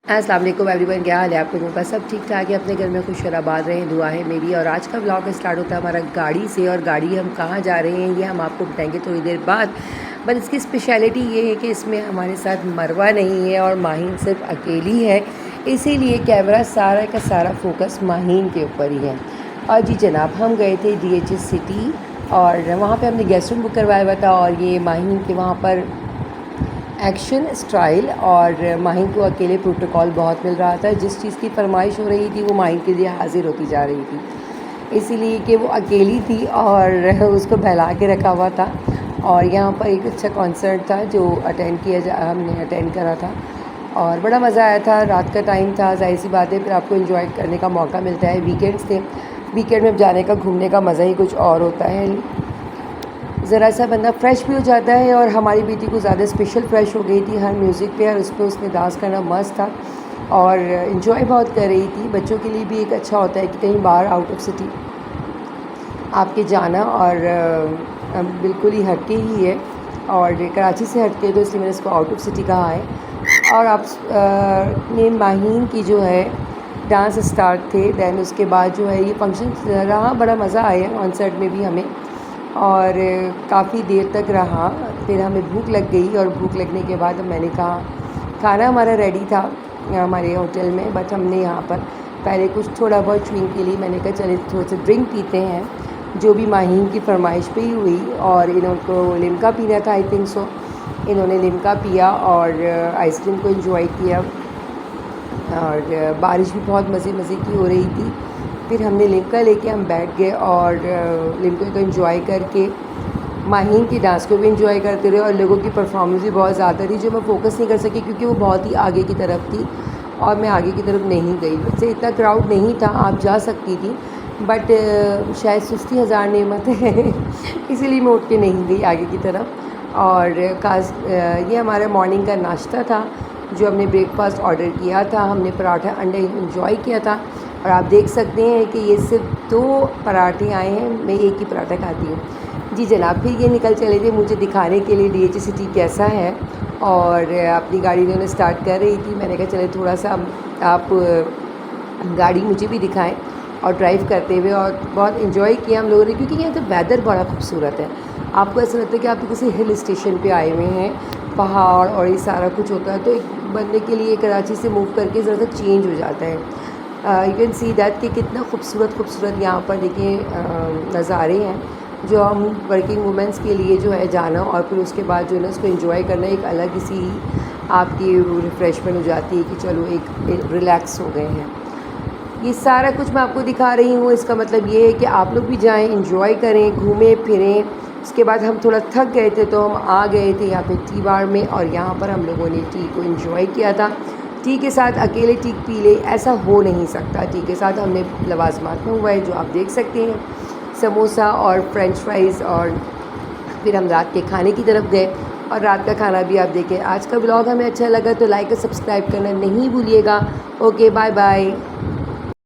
अस्सलाम वालेकुम एवरीवन, क्या हाल है आप लोगों का। सब ठीक ठाक है, अपने घर में खुश और आबाद रहें, दुआ है मेरी। और आज का व्लॉग स्टार्ट होता है हमारा गाड़ी से, और गाड़ी हम कहाँ जा रहे हैं ये हम आपको बताएंगे थोड़ी देर बाद। बट इसकी स्पेशलिटी ये है कि इसमें हमारे साथ मरवा नहीं है और माहीन सिर्फ अकेली है, इसीलिए कैमरा सारा का सारा फोकस माहीन के ऊपर ही है। और जी जनाब, हम गए थे DHS सिटी और वहाँ पे हमने गेस्ट रूम बुक करवाया हुआ था, और ये माहीन के वहाँ पर एक्शन स्टाइल और माहिन को अकेले प्रोटोकॉल बहुत मिल रहा था। जिस चीज़ की फरमाइश हो रही थी वो माहिन के लिए हाजिर होती जा रही थी, इसीलिए कि वो अकेली थी और उसको बहला के रखा हुआ था। और यहाँ पर एक अच्छा कॉन्सर्ट था जो हमने अटेंड करा था और बड़ा मज़ा आया था। रात का टाइम था, जाहिर सी बात है फिर आपको एंजॉय करने का मौका मिलता है। वीकेंड्स थे, वीकेंड में जाने का घूमने का मज़ा ही कुछ और होता है। ज़रा सा बंदा फ़्रेश भी हो जाता है, और हमारी बेटी को ज़्यादा स्पेशल फ़्रेश हो गई थी हर म्यूज़िक पे, और उस पर उसने डांस करना मस्त था और इन्जॉय बहुत कर रही थी। बच्चों के लिए भी एक अच्छा होता है कि कहीं बाहर आउट ऑफ सिटी आपके जाना, और बिल्कुल ही हटके ही है और कराची से हटके, तो इसलिए मैंने इसको आउट ऑफ सिटी कहा है। और आप ने माहीन की जो है डांस स्टार्ट थे, दैन उसके बाद जो है ये फंक्शन रहा, बड़ा मज़ा आया कॉन्सर्ट में भी हमें, और काफ़ी देर तक रहा। फिर हमें भूख लग गई, और भूख लगने के बाद मैंने कहा, खाना हमारा रेडी था हमारे होटल में, बट हमने यहाँ पर पहले कुछ थोड़ा बहुत च्विंग के लिए मैंने कहा चले थोड़ा सा ड्रिंक पीते हैं, जो भी माहीन की फरमाइश पे ही हुई। और इनको लिम्का पीना था, आई थिंक सो, इन्होंने लिम्का पिया और आइसक्रीम को एंजॉय किया, और बारिश भी बहुत मज़े मज़े की हो रही थी। फिर हमने लिम्का लेके हम बैठ गए और लिम्का को एंजॉय करके माहीन की डांस को भी एंजॉय करते रहे, और लोगों की परफॉर्मेंस भी बहुत ज़्यादा थी जो मैं फ़ोकस नहीं कर सकी क्योंकि वो बहुत ही आगे की तरफ थी और मैं आगे की तरफ नहीं गई। वैसे इतना क्राउड नहीं था, आप जा सकती थी, बट शायद सुस्ती हज़ार नेमत है इसीलिए मैं उठ के नहीं गई आगे की तरफ। और ये हमारा मॉर्निंग का नाश्ता था जो हमने ब्रेकफास्ट ऑर्डर किया था। हमने पराठा अंडे एंजॉय किया था, और आप देख सकते हैं कि ये सिर्फ 2 पराठे आए हैं, मैं एक ही पराठा खाती हूँ। जी जनाब, फिर ये निकल चले थे मुझे दिखाने के लिए DHS सिटी कैसा है, और अपनी गाड़ी उन्होंने स्टार्ट कर रही थी। मैंने कहा चले थोड़ा सा आप गाड़ी मुझे भी दिखाएं, और ड्राइव करते हुए और बहुत इन्जॉय किया हम लोगों ने, क्योंकि यहाँ तो वेदर बड़ा खूबसूरत है। आपको ऐसा लगता है कि आप किसी हिल स्टेशन पे आए हुए हैं, पहाड़ और ये सारा कुछ होता है, तो एक बंदे के लिए कराची से मूव करके ज़रा सा चेंज हो जाता है। यू कैन सी दैट कि कितना खूबसूरत यहाँ पर देखिए नज़ारे हैं, जो हम वर्किंग वुमेंस के लिए जो है जाना, और फिर उसके बाद जो है ना उसको एंजॉय करना एक अलग सी आपकी रिफ़्रेशमेंट हो जाती है कि चलो एक रिलैक्स हो गए हैं। ये सारा कुछ मैं आपको दिखा रही हूँ, इसका मतलब ये है कि आप लोग भी जाएं, एंजॉय करें, घूमें फिरें। उसके बाद हम थोड़ा थक गए थे तो हम आ गए थे यहाँ पे टी बार में, और यहाँ पर हम लोगों ने टी को एंजॉय किया था। टी के साथ अकेले टी पी ले, ऐसा हो नहीं सकता। टी के साथ हमने लवाजमात में हुआ है जो आप देख सकते हैं, समोसा और फ्रेंच फ्राइज़। और फिर हम रात के खाने की तरफ गए, और रात का खाना भी आप देखें। आज का ब्लॉग हमें अच्छा लगा तो लाइक और सब्सक्राइब करना नहीं भूलिएगा। Okay, bye bye.